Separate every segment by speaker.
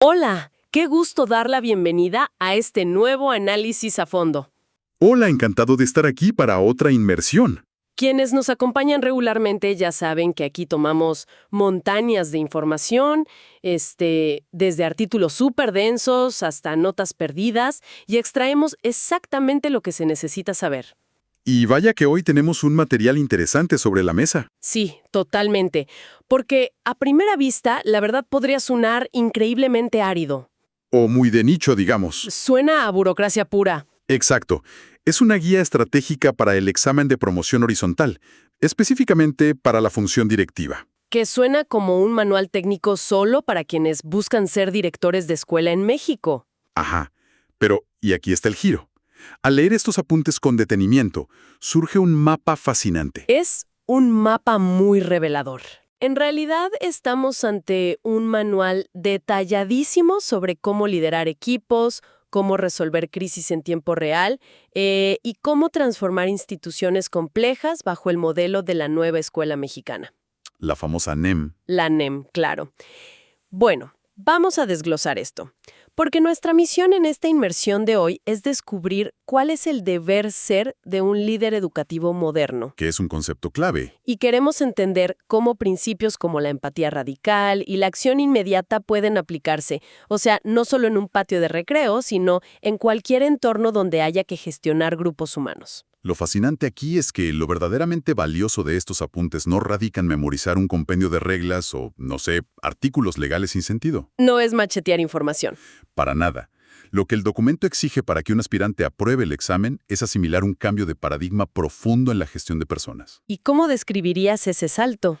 Speaker 1: Hola, qué gusto dar la bienvenida a este nuevo análisis a fondo.
Speaker 2: Hola, encantado de estar aquí para otra inmersión.
Speaker 1: Quienes nos acompañan regularmente ya saben que aquí tomamos montañas de información, desde artículos súper densos hasta notas perdidas, y extraemos exactamente lo que se necesita saber.
Speaker 2: Y vaya que hoy tenemos un material interesante sobre la mesa.
Speaker 1: Sí, totalmente. Porque a primera vista, la verdad podría sonar increíblemente árido.
Speaker 2: O muy de nicho, digamos.
Speaker 1: Suena a burocracia pura.
Speaker 2: Exacto. Es una guía estratégica para el examen de promoción horizontal, específicamente para la función directiva.
Speaker 1: Que suena como un manual técnico solo para quienes buscan ser directores de escuela en México.
Speaker 2: Ajá. Pero, y aquí está el giro. Al leer estos apuntes con detenimiento, surge un mapa fascinante.
Speaker 1: Es un mapa muy revelador. En realidad estamos ante un manual detalladísimo sobre cómo liderar equipos, cómo resolver crisis en tiempo real y cómo transformar instituciones complejas bajo el modelo de la nueva escuela mexicana.
Speaker 2: La famosa NEM.
Speaker 1: La NEM, claro. Bueno, vamos a desglosar esto, porque nuestra misión en esta inmersión de hoy es descubrir cuál es el deber ser de un líder educativo moderno.
Speaker 2: Que es un concepto clave.
Speaker 1: Y queremos entender cómo principios como la empatía radical y la acción inmediata pueden aplicarse, o sea, no solo en un patio de recreo, sino en cualquier entorno donde haya que gestionar grupos humanos.
Speaker 2: Lo fascinante aquí es que lo verdaderamente valioso de estos apuntes no radica en memorizar un compendio de reglas o, no sé, artículos legales sin sentido.
Speaker 1: No es machetear información.
Speaker 2: Para nada. Lo que el documento exige para que un aspirante apruebe el examen es asimilar un cambio de paradigma profundo en la gestión de personas.
Speaker 1: ¿Y cómo describirías ese salto?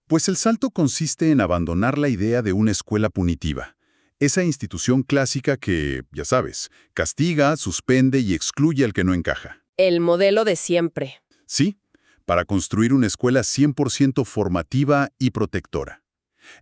Speaker 2: Pues el salto consiste en abandonar la idea de una escuela punitiva. Esa institución clásica que, ya sabes, castiga, suspende y excluye al que no encaja.
Speaker 1: El modelo de siempre.
Speaker 2: Sí, para construir una escuela 100% formativa y protectora.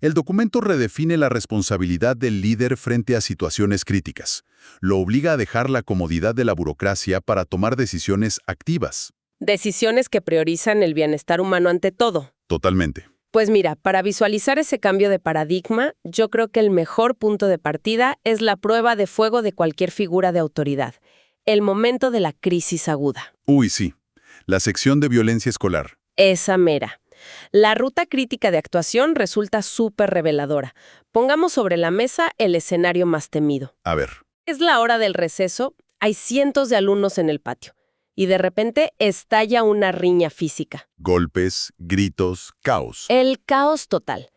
Speaker 2: El documento redefine la responsabilidad del líder frente a situaciones críticas. Lo obliga a dejar la comodidad de la burocracia para tomar decisiones activas.
Speaker 1: Decisiones que priorizan el bienestar humano ante todo.
Speaker 2: Totalmente.
Speaker 1: Pues mira, para visualizar ese cambio de paradigma, yo creo que el mejor punto de partida es la prueba de fuego de cualquier figura de autoridad. El momento de la crisis aguda.
Speaker 2: Uy, sí. La sección de violencia escolar.
Speaker 1: Esa mera. La ruta crítica de actuación resulta súper reveladora. Pongamos sobre la mesa el escenario más temido.
Speaker 2: A ver.
Speaker 1: Es la hora del receso, hay cientos de alumnos en el patio, y de repente estalla una riña física.
Speaker 2: Golpes, gritos, caos.
Speaker 1: El caos total.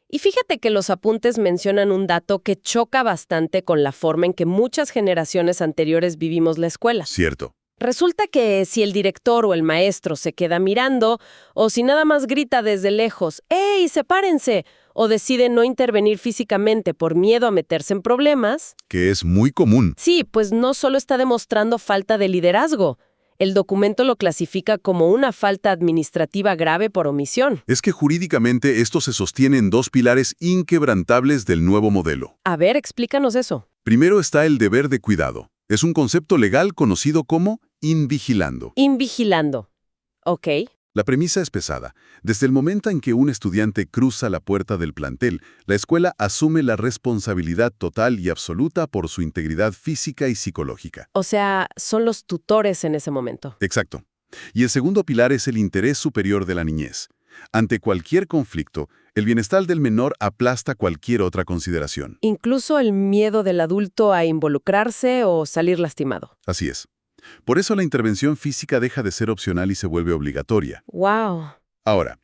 Speaker 1: Y fíjate que los apuntes mencionan un dato que choca bastante con la forma en que muchas generaciones anteriores vivimos la escuela.
Speaker 2: Cierto.
Speaker 1: Resulta que si el director o el maestro se queda mirando, o si nada más grita desde lejos, ¡Ey, sepárense!, o decide no intervenir físicamente por miedo a meterse en problemas,
Speaker 2: Que es muy común.
Speaker 1: sí, pues no solo está demostrando falta de liderazgo. El documento lo clasifica como una falta administrativa grave por omisión.
Speaker 2: Es que jurídicamente esto se sostiene en dos pilares inquebrantables del nuevo modelo.
Speaker 1: A ver, explícanos eso.
Speaker 2: Primero está el deber de cuidado. Es un concepto legal conocido como invigilando.
Speaker 1: Invigilando. Ok.
Speaker 2: La premisa es pesada. Desde el momento en que un estudiante cruza la puerta del plantel, la escuela asume la responsabilidad total y absoluta por su integridad física y psicológica.
Speaker 1: O sea, son los tutores en ese momento.
Speaker 2: Exacto. Y el segundo pilar es el interés superior de la niñez. Ante cualquier conflicto, el bienestar del menor aplasta cualquier otra consideración.
Speaker 1: Incluso el miedo del adulto a involucrarse o salir lastimado.
Speaker 2: Así es. Por eso la intervención física deja de ser opcional y se vuelve obligatoria.
Speaker 1: ¡Wow!
Speaker 2: Ahora,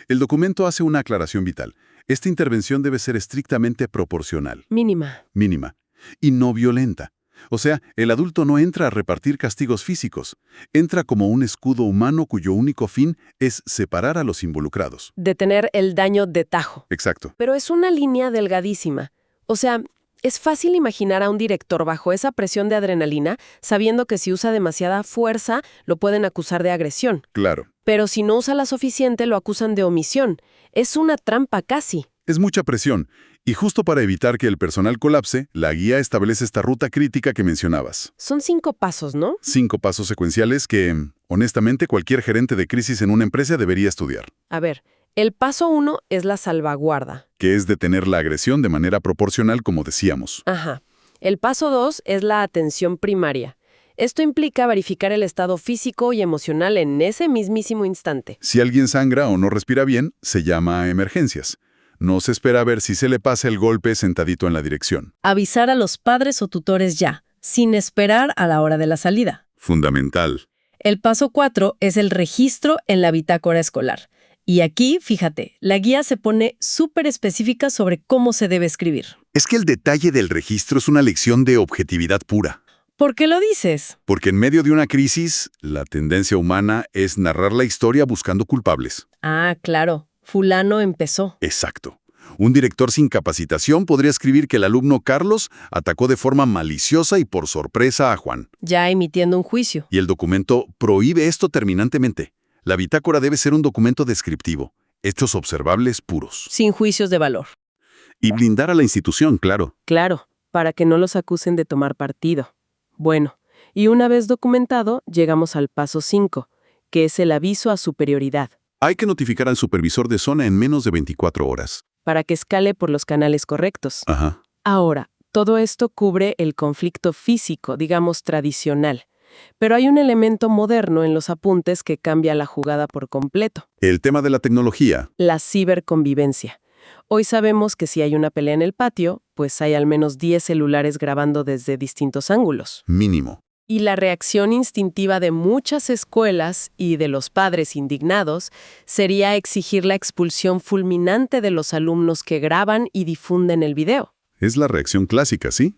Speaker 2: el documento hace una aclaración vital. Esta intervención debe ser estrictamente proporcional,
Speaker 1: Mínima.
Speaker 2: mínima, y no violenta. O sea, el adulto no entra a repartir castigos físicos. Entra como un escudo humano cuyo único fin es separar a los involucrados.
Speaker 1: Detener el daño de tajo.
Speaker 2: Exacto.
Speaker 1: Pero es una línea delgadísima. O sea, es fácil imaginar a un director bajo esa presión de adrenalina, sabiendo que si usa demasiada fuerza, lo pueden acusar de agresión.
Speaker 2: Claro.
Speaker 1: Pero si no usa la suficiente, lo acusan de omisión. Es una trampa casi.
Speaker 2: Es mucha presión. Y justo para evitar que el personal colapse, la guía establece esta ruta crítica que mencionabas.
Speaker 1: Son 5 pasos, ¿no?
Speaker 2: 5 pasos secuenciales que, honestamente, cualquier gerente de crisis en una empresa debería estudiar.
Speaker 1: A ver, El paso 1 es la salvaguarda.
Speaker 2: Que es detener la agresión de manera proporcional, como decíamos.
Speaker 1: Ajá. El paso 2 es la atención primaria. Esto implica verificar el estado físico y emocional en ese mismísimo instante.
Speaker 2: Si alguien sangra o no respira bien, se llama a emergencias. No se espera a ver si se le pasa el golpe sentadito en la dirección.
Speaker 1: Avisar a los padres o tutores ya, sin esperar a la hora de la salida.
Speaker 2: Fundamental.
Speaker 1: El paso 4 es el registro en la bitácora escolar. Y aquí, fíjate, la guía se pone súper específica sobre cómo se debe escribir.
Speaker 2: Es que el detalle del registro es una lección de objetividad pura.
Speaker 1: ¿Por qué lo dices?
Speaker 2: Porque en medio de una crisis, la tendencia humana es narrar la historia buscando culpables.
Speaker 1: Ah, claro. Fulano empezó.
Speaker 2: Exacto. Un director sin capacitación podría escribir que el alumno Carlos atacó de forma maliciosa y por sorpresa a Juan.
Speaker 1: Ya emitiendo un juicio.
Speaker 2: Y el documento prohíbe esto terminantemente. La bitácora debe ser un documento descriptivo, hechos observables puros.
Speaker 1: Sin juicios de valor.
Speaker 2: Y blindar a la institución, claro.
Speaker 1: Claro, para que no los acusen de tomar partido. Bueno, y una vez documentado, llegamos al paso 5, que es el aviso a superioridad,
Speaker 2: Hay que notificar al supervisor de zona en menos de 24 horas.
Speaker 1: para que escale por los canales correctos.
Speaker 2: Ajá.
Speaker 1: Ahora, todo esto cubre el conflicto físico, digamos tradicional. Pero hay un elemento moderno en los apuntes que cambia la jugada por completo:
Speaker 2: El tema de la tecnología.
Speaker 1: la ciberconvivencia. Hoy sabemos que si hay una pelea en el patio, pues hay al menos 10 celulares grabando desde distintos ángulos.
Speaker 2: Mínimo.
Speaker 1: Y la reacción instintiva de muchas escuelas y de los padres indignados sería exigir la expulsión fulminante de los alumnos que graban y difunden el video.
Speaker 2: Es la reacción clásica, ¿sí?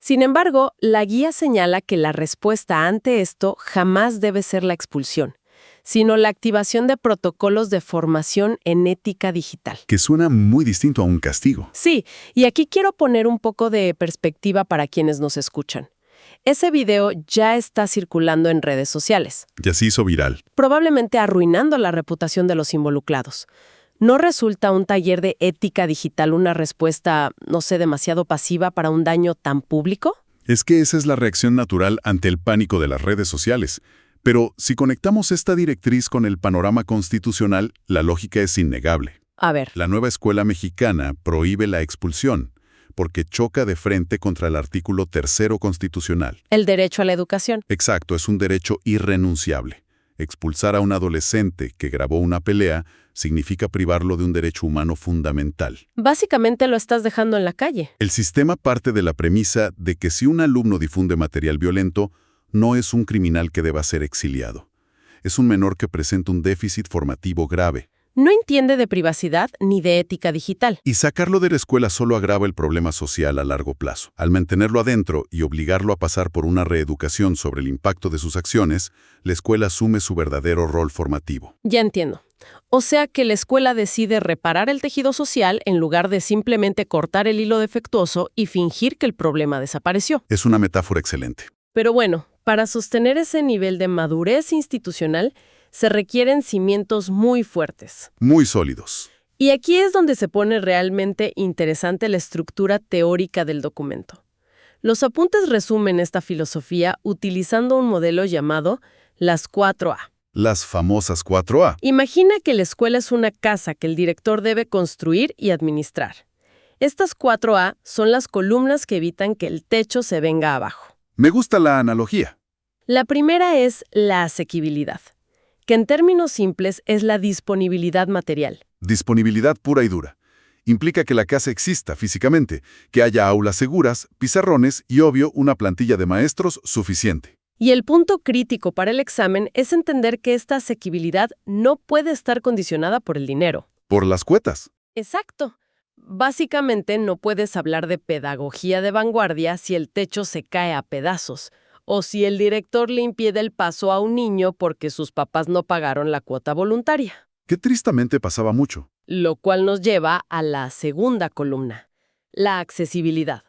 Speaker 1: Sin embargo, la guía señala que la respuesta ante esto jamás debe ser la expulsión, sino la activación de protocolos de formación en ética digital.
Speaker 2: Que suena muy distinto a un castigo.
Speaker 1: Sí, y aquí quiero poner un poco de perspectiva para quienes nos escuchan. Ese video ya está circulando en redes sociales,
Speaker 2: Ya se hizo viral.
Speaker 1: probablemente arruinando la reputación de los involucrados. ¿No resulta un taller de ética digital una respuesta, no sé, demasiado pasiva para un daño tan público?
Speaker 2: Es que esa es la reacción natural ante el pánico de las redes sociales. Pero si conectamos esta directriz con el panorama constitucional, la lógica es innegable.
Speaker 1: A ver,
Speaker 2: La nueva escuela mexicana prohíbe la expulsión, porque choca de frente contra el artículo 3º constitucional.
Speaker 1: el derecho a la educación.
Speaker 2: Exacto, es un derecho irrenunciable. Expulsar a un adolescente que grabó una pelea significa privarlo de un derecho humano fundamental.
Speaker 1: Básicamente lo estás dejando en la calle.
Speaker 2: El sistema parte de la premisa de que si un alumno difunde material violento, no es un criminal que deba ser exiliado. Es un menor que presenta un déficit formativo grave.
Speaker 1: No entiende de privacidad ni de ética digital.
Speaker 2: Y sacarlo de la escuela solo agrava el problema social a largo plazo. Al mantenerlo adentro y obligarlo a pasar por una reeducación sobre el impacto de sus acciones, la escuela asume su verdadero rol formativo.
Speaker 1: Ya entiendo. O sea que la escuela decide reparar el tejido social en lugar de simplemente cortar el hilo defectuoso y fingir que el problema desapareció.
Speaker 2: Es una metáfora excelente.
Speaker 1: Pero bueno, para sostener ese nivel de madurez institucional, se requieren cimientos muy fuertes.
Speaker 2: Muy sólidos.
Speaker 1: Y aquí es donde se pone realmente interesante la estructura teórica del documento. Los apuntes resumen esta filosofía utilizando un modelo llamado las 4A.
Speaker 2: Las famosas 4A.
Speaker 1: Imagina que la escuela es una casa que el director debe construir y administrar. Estas 4A son las columnas que evitan que el techo se venga abajo.
Speaker 2: Me gusta la analogía.
Speaker 1: La primera es la asequibilidad, que en términos simples es la disponibilidad material.
Speaker 2: Disponibilidad pura y dura. Implica que la casa exista físicamente, que haya aulas seguras, pizarrones y, obvio, una plantilla de maestros suficiente.
Speaker 1: Y el punto crítico para el examen es entender que esta asequibilidad no puede estar condicionada por el dinero.
Speaker 2: Por las cuotas.
Speaker 1: Exacto. Básicamente no puedes hablar de pedagogía de vanguardia si el techo se cae a pedazos, o si el director le impide el paso a un niño porque sus papás no pagaron la cuota voluntaria.
Speaker 2: Que tristemente pasaba mucho.
Speaker 1: Lo cual nos lleva a la segunda columna, la accesibilidad.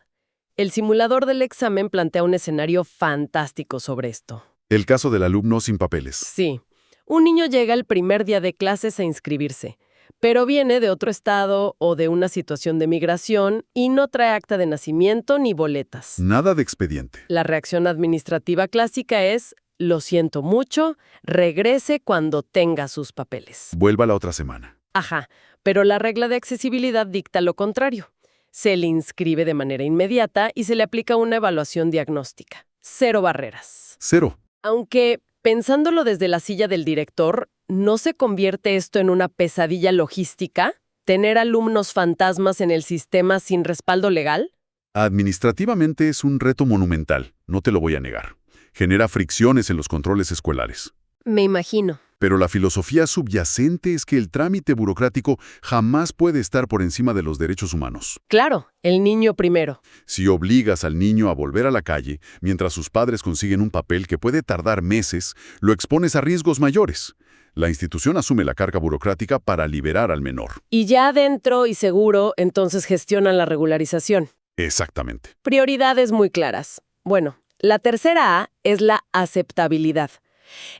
Speaker 1: El simulador del examen plantea un escenario fantástico sobre esto.
Speaker 2: El caso del alumno sin papeles.
Speaker 1: Sí, un niño llega el primer día de clases a inscribirse, pero viene de otro estado o de una situación de migración y no trae acta de nacimiento ni boletas.
Speaker 2: Nada de expediente.
Speaker 1: La reacción administrativa clásica es: lo siento mucho, regrese cuando tenga sus papeles.
Speaker 2: Vuelva la otra semana.
Speaker 1: Ajá, pero la regla de accesibilidad dicta lo contrario. Se le inscribe de manera inmediata y se le aplica una evaluación diagnóstica. Cero barreras.
Speaker 2: Cero.
Speaker 1: Aunque, pensándolo desde la silla del director, ¿no se convierte esto en una pesadilla logística? ¿Tener alumnos fantasmas en el sistema sin respaldo legal?
Speaker 2: Administrativamente es un reto monumental, no te lo voy a negar. Genera fricciones en los controles escolares.
Speaker 1: Me imagino.
Speaker 2: Pero la filosofía subyacente es que el trámite burocrático jamás puede estar por encima de los derechos humanos.
Speaker 1: Claro, el niño primero.
Speaker 2: Si obligas al niño a volver a la calle, mientras sus padres consiguen un papel que puede tardar meses, lo expones a riesgos mayores. La institución asume la carga burocrática para liberar al menor.
Speaker 1: Y ya adentro y seguro, entonces gestionan la regularización.
Speaker 2: Exactamente.
Speaker 1: Prioridades muy claras. Bueno, la tercera A es la aceptabilidad.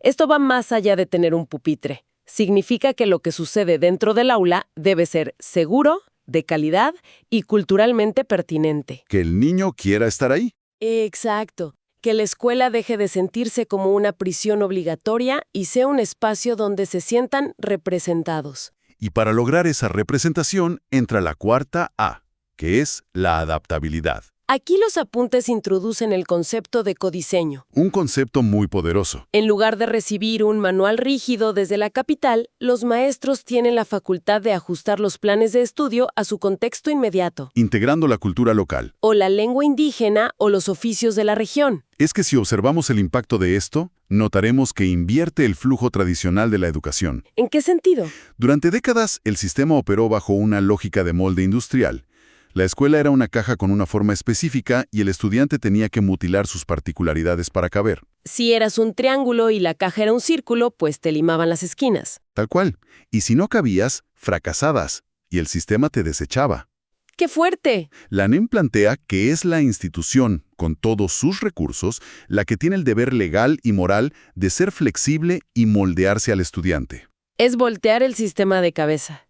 Speaker 1: Esto va más allá de tener un pupitre. Significa que lo que sucede dentro del aula debe ser seguro, de calidad y culturalmente pertinente.
Speaker 2: Que el niño quiera estar ahí.
Speaker 1: Exacto. Que la escuela deje de sentirse como una prisión obligatoria y sea un espacio donde se sientan representados.
Speaker 2: Y para lograr esa representación entra la cuarta A, que es la adaptabilidad.
Speaker 1: Aquí los apuntes introducen el concepto de codiseño.
Speaker 2: Un concepto muy poderoso.
Speaker 1: En lugar de recibir un manual rígido desde la capital, los maestros tienen la facultad de ajustar los planes de estudio a su contexto inmediato.
Speaker 2: Integrando la cultura local.
Speaker 1: O la lengua indígena o los oficios de la región.
Speaker 2: Es que si observamos el impacto de esto, notaremos que invierte el flujo tradicional de la educación.
Speaker 1: ¿En qué sentido?
Speaker 2: Durante décadas, el sistema operó bajo una lógica de molde industrial. La escuela era una caja con una forma específica y el estudiante tenía que mutilar sus particularidades para caber.
Speaker 1: Si eras un triángulo y la caja era un círculo, pues te limaban las esquinas.
Speaker 2: Tal cual. Y si no cabías, fracasabas, y el sistema te desechaba.
Speaker 1: ¡Qué fuerte!
Speaker 2: La NEM plantea que es la institución, con todos sus recursos, la que tiene el deber legal y moral de ser flexible y moldearse al estudiante.
Speaker 1: Es voltear el sistema de cabeza.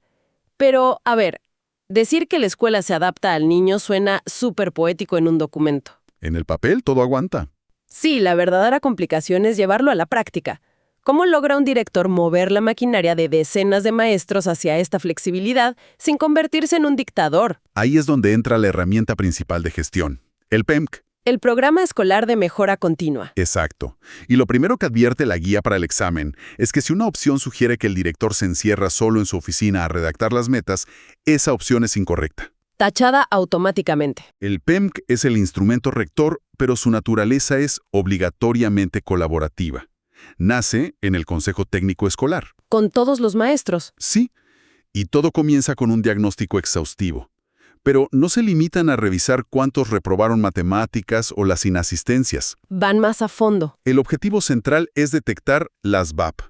Speaker 1: Pero, a ver, decir que la escuela se adapta al niño suena súper poético en un documento.
Speaker 2: En el papel todo aguanta.
Speaker 1: Sí, la verdadera complicación es llevarlo a la práctica. ¿Cómo logra un director mover la maquinaria de decenas de maestros hacia esta flexibilidad sin convertirse en un dictador?
Speaker 2: Ahí es donde entra la herramienta principal de gestión, el PEMC.
Speaker 1: El Programa Escolar de Mejora Continua.
Speaker 2: Exacto. Y lo primero que advierte la guía para el examen es que si una opción sugiere que el director se encierra solo en su oficina a redactar las metas, esa opción es incorrecta.
Speaker 1: Tachada automáticamente.
Speaker 2: El PEMC es el instrumento rector, pero su naturaleza es obligatoriamente colaborativa. Nace en el Consejo Técnico Escolar.
Speaker 1: Con todos los maestros.
Speaker 2: Sí, y todo comienza con un diagnóstico exhaustivo. Pero no se limitan a revisar cuántos reprobaron matemáticas o las inasistencias.
Speaker 1: Van más a fondo.
Speaker 2: El objetivo central es detectar las BAP,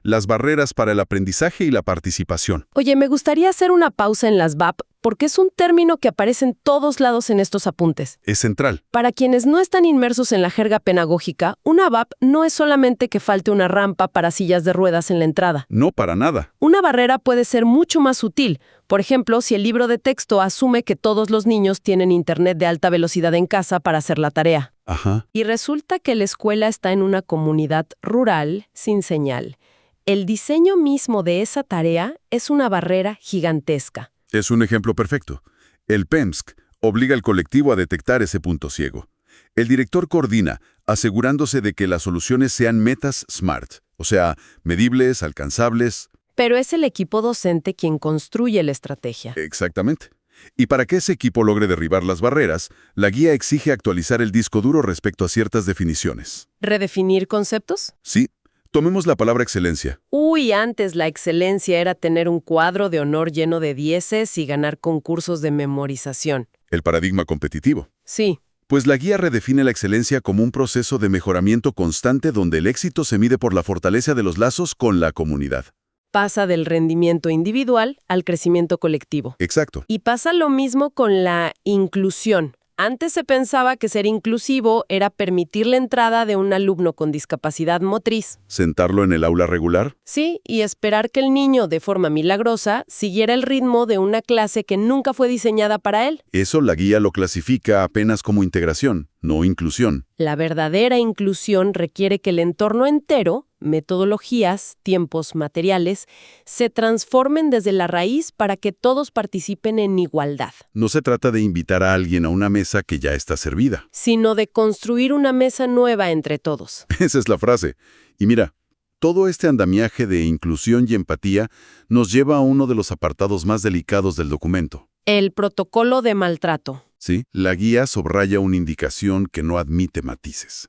Speaker 2: las barreras para el aprendizaje y la participación.
Speaker 1: Oye, me gustaría hacer una pausa en las BAP porque es un término que aparece en todos lados en estos apuntes.
Speaker 2: Es central.
Speaker 1: Para quienes no están inmersos en la jerga pedagógica, una BAP no es solamente que falte una rampa para sillas de ruedas en la entrada.
Speaker 2: No, para nada.
Speaker 1: Una barrera puede ser mucho más sutil. Por ejemplo, si el libro de texto asume que todos los niños tienen internet de alta velocidad en casa para hacer la tarea.
Speaker 2: Ajá.
Speaker 1: Y resulta que la escuela está en una comunidad rural sin señal. El diseño mismo de esa tarea es una barrera gigantesca.
Speaker 2: Es un ejemplo perfecto. El PEMSC obliga al colectivo a detectar ese punto ciego. El director coordina, asegurándose de que las soluciones sean metas SMART, o sea, medibles, alcanzables.
Speaker 1: Pero es el equipo docente quien construye la estrategia.
Speaker 2: Exactamente. Y para que ese equipo logre derribar las barreras, la guía exige actualizar el disco duro respecto a ciertas definiciones.
Speaker 1: ¿Redefinir conceptos?
Speaker 2: Sí. Tomemos la palabra excelencia.
Speaker 1: Uy, antes la excelencia era tener un cuadro de honor lleno de dieces y ganar concursos de memorización.
Speaker 2: El paradigma competitivo.
Speaker 1: Sí.
Speaker 2: Pues la guía redefine la excelencia como un proceso de mejoramiento constante donde el éxito se mide por la fortaleza de los lazos con la comunidad.
Speaker 1: Pasa del rendimiento individual al crecimiento colectivo.
Speaker 2: Exacto.
Speaker 1: Y pasa lo mismo con la inclusión. Antes se pensaba que ser inclusivo era permitir la entrada de un alumno con discapacidad motriz.
Speaker 2: ¿Sentarlo en el aula regular?
Speaker 1: Sí, y esperar que el niño, de forma milagrosa, siguiera el ritmo de una clase que nunca fue diseñada para él.
Speaker 2: Eso la guía lo clasifica apenas como integración, no inclusión.
Speaker 1: La verdadera inclusión requiere que el entorno entero, metodologías, tiempos, materiales, se transformen desde la raíz para que todos participen en igualdad,
Speaker 2: No se trata de invitar a alguien a una mesa que ya está servida.
Speaker 1: sino de construir una mesa nueva entre todos.
Speaker 2: Esa es la frase. Y mira, todo este andamiaje de inclusión y empatía nos lleva a uno de los apartados más delicados del documento.
Speaker 1: El protocolo de maltrato.
Speaker 2: ¿Sí? La guía subraya una indicación que no admite matices.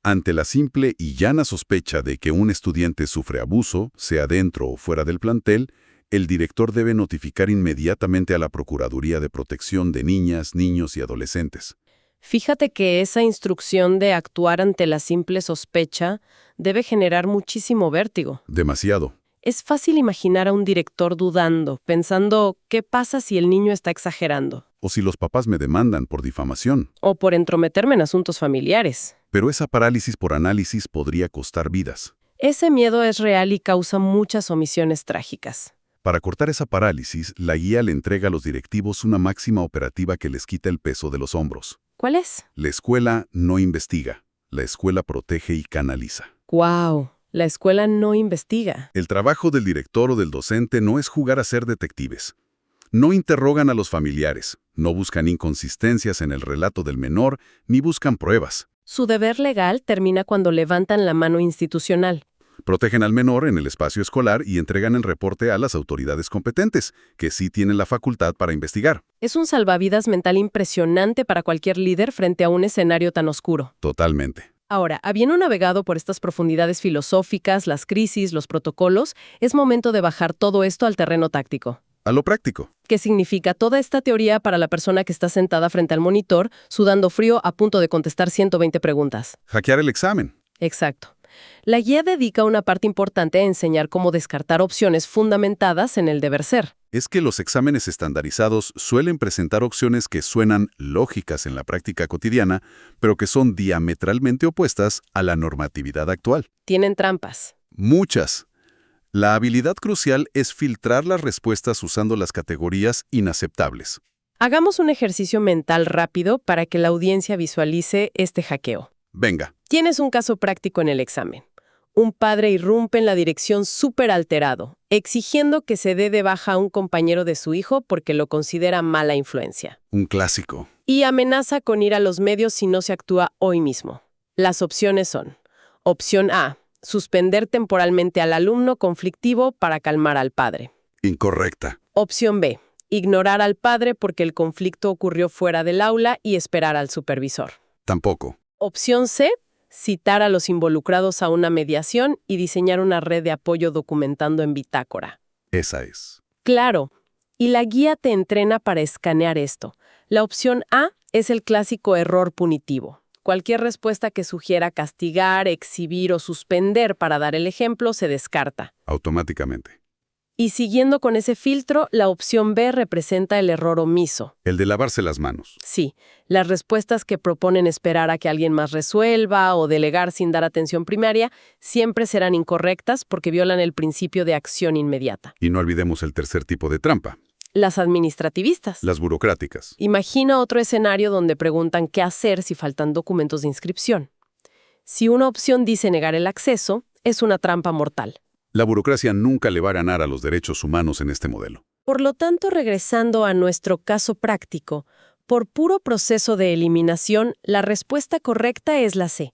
Speaker 2: Ante la simple y llana sospecha de que un estudiante sufre abuso, sea dentro o fuera del plantel, el director debe notificar inmediatamente a la Procuraduría de Protección de Niñas, Niños y Adolescentes.
Speaker 1: Fíjate que esa instrucción de actuar ante la simple sospecha debe generar muchísimo vértigo.
Speaker 2: Demasiado.
Speaker 1: Es fácil imaginar a un director dudando, pensando, ¿qué pasa si el niño está exagerando?
Speaker 2: O si los papás me demandan por difamación.
Speaker 1: O por entrometerme en asuntos familiares.
Speaker 2: Pero esa parálisis por análisis podría costar vidas.
Speaker 1: Ese miedo es real y causa muchas omisiones trágicas.
Speaker 2: Para cortar esa parálisis, la guía le entrega a los directivos una máxima operativa que les quita el peso de los hombros.
Speaker 1: ¿Cuál es?
Speaker 2: La escuela no investiga, la escuela protege y canaliza.
Speaker 1: ¡Guau! La escuela no investiga.
Speaker 2: El trabajo del director o del docente no es jugar a ser detectives. No interrogan a los familiares, no buscan inconsistencias en el relato del menor, ni buscan pruebas.
Speaker 1: Su deber legal termina cuando levantan la mano institucional.
Speaker 2: Protegen al menor en el espacio escolar y entregan el reporte a las autoridades competentes, que sí tienen la facultad para investigar.
Speaker 1: Es un salvavidas mental impresionante para cualquier líder frente a un escenario tan oscuro.
Speaker 2: Totalmente.
Speaker 1: Ahora, habiendo navegado por estas profundidades filosóficas, las crisis, los protocolos, es momento de bajar todo esto al terreno táctico.
Speaker 2: A lo práctico.
Speaker 1: ¿Qué significa toda esta teoría para la persona que está sentada frente al monitor, sudando frío, a punto de contestar 120 preguntas?
Speaker 2: Hackear el examen.
Speaker 1: Exacto. La guía dedica una parte importante a enseñar cómo descartar opciones fundamentadas en el deber ser.
Speaker 2: Es que los exámenes estandarizados suelen presentar opciones que suenan lógicas en la práctica cotidiana, pero que son diametralmente opuestas a la normatividad actual.
Speaker 1: Tienen trampas.
Speaker 2: Muchas. La habilidad crucial es filtrar las respuestas usando las categorías inaceptables.
Speaker 1: Hagamos un ejercicio mental rápido para que la audiencia visualice este hackeo.
Speaker 2: Venga,
Speaker 1: Tienes un caso práctico en el examen. Un padre irrumpe en la dirección súper alterado, exigiendo que se dé de baja a un compañero de su hijo porque lo considera mala influencia.
Speaker 2: un clásico.
Speaker 1: Y amenaza con ir a los medios si no se actúa hoy mismo. Las opciones son: opción A, suspender temporalmente al alumno conflictivo para calmar al padre.
Speaker 2: Incorrecta.
Speaker 1: Opción B, ignorar al padre porque el conflicto ocurrió fuera del aula y esperar al supervisor.
Speaker 2: Tampoco.
Speaker 1: Opción C, citar a los involucrados a una mediación y diseñar una red de apoyo documentando en bitácora.
Speaker 2: Esa es.
Speaker 1: Claro, y la guía te entrena para escanear esto. La opción A es el clásico error punitivo. Cualquier respuesta que sugiera castigar, exhibir o suspender para dar el ejemplo se descarta.
Speaker 2: Automáticamente.
Speaker 1: Y siguiendo con ese filtro, la opción B representa el error omiso.
Speaker 2: El de lavarse las manos.
Speaker 1: Sí, las respuestas que proponen esperar a que alguien más resuelva o delegar sin dar atención primaria siempre serán incorrectas porque violan el principio de acción inmediata.
Speaker 2: Y no olvidemos el tercer tipo de trampa,
Speaker 1: Las administrativistas.
Speaker 2: las burocráticas.
Speaker 1: Imagina otro escenario donde preguntan qué hacer si faltan documentos de inscripción. Si una opción dice negar el acceso, es una trampa mortal.
Speaker 2: La burocracia nunca le va a ganar a los derechos humanos en este modelo.
Speaker 1: Por lo tanto, regresando a nuestro caso práctico, por puro proceso de eliminación, la respuesta correcta es la C,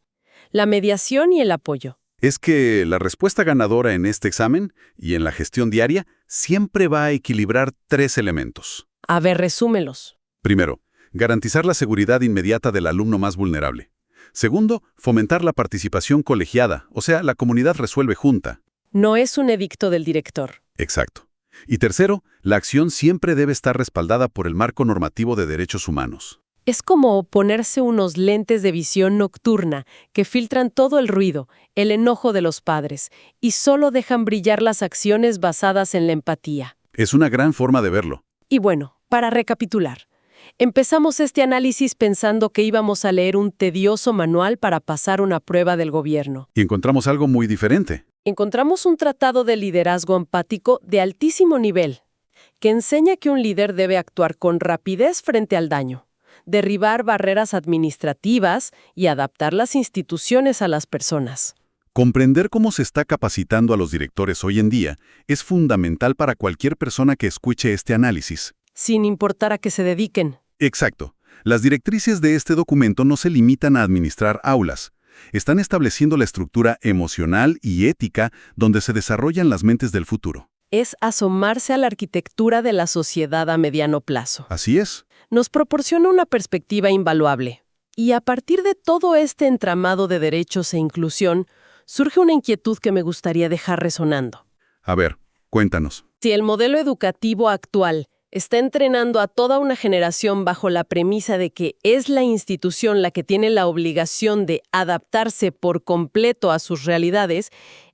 Speaker 1: la mediación y el apoyo.
Speaker 2: Es que la respuesta ganadora en este examen y en la gestión diaria siempre va a equilibrar tres elementos.
Speaker 1: A ver, resúmelos.
Speaker 2: Primero, garantizar la seguridad inmediata del alumno más vulnerable. Segundo, fomentar la participación colegiada, o sea, la comunidad resuelve junta.
Speaker 1: No es un edicto del director.
Speaker 2: Exacto. Y tercero, la acción siempre debe estar respaldada por el marco normativo de derechos humanos.
Speaker 1: Es como ponerse unos lentes de visión nocturna que filtran todo el ruido, el enojo de los padres, y solo dejan brillar las acciones basadas en la empatía.
Speaker 2: Es una gran forma de verlo.
Speaker 1: Y bueno, para recapitular, empezamos este análisis pensando que íbamos a leer un tedioso manual para pasar una prueba del gobierno.
Speaker 2: Y encontramos algo muy diferente.
Speaker 1: Encontramos un tratado de liderazgo empático de altísimo nivel, que enseña que un líder debe actuar con rapidez frente al daño, derribar barreras administrativas y adaptar las instituciones a las personas.
Speaker 2: Comprender cómo se está capacitando a los directores hoy en día es fundamental para cualquier persona que escuche este análisis.
Speaker 1: Sin importar a qué se dediquen.
Speaker 2: Exacto. Las directrices de este documento no se limitan a administrar aulas. Están estableciendo la estructura emocional y ética donde se desarrollan las mentes del futuro.
Speaker 1: Es asomarse a la arquitectura de la sociedad a mediano plazo.
Speaker 2: Así es.
Speaker 1: Nos proporciona una perspectiva invaluable. Y a partir de todo este entramado de derechos e inclusión, surge una inquietud que me gustaría dejar resonando.
Speaker 2: A ver, cuéntanos.
Speaker 1: Si el modelo educativo actual está entrenando a toda una generación bajo la premisa de que es la institución la que tiene la obligación de adaptarse por completo a sus realidades,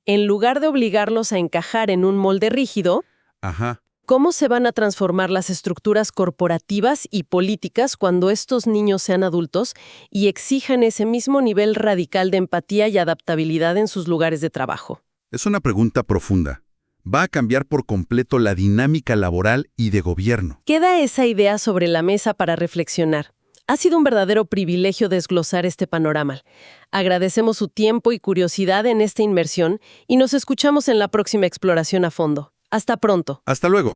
Speaker 1: en lugar de obligarlos a encajar en un molde rígido,
Speaker 2: Ajá.
Speaker 1: ¿cómo se van a transformar las estructuras corporativas y políticas cuando estos niños sean adultos y exijan ese mismo nivel radical de empatía y adaptabilidad en sus lugares de trabajo?
Speaker 2: Es una pregunta profunda. Va a cambiar por completo la dinámica laboral y de gobierno.
Speaker 1: Queda esa idea sobre la mesa para reflexionar. Ha sido un verdadero privilegio desglosar este panorama. Agradecemos su tiempo y curiosidad en esta inmersión y nos escuchamos en la próxima exploración a fondo. Hasta pronto.
Speaker 2: Hasta luego.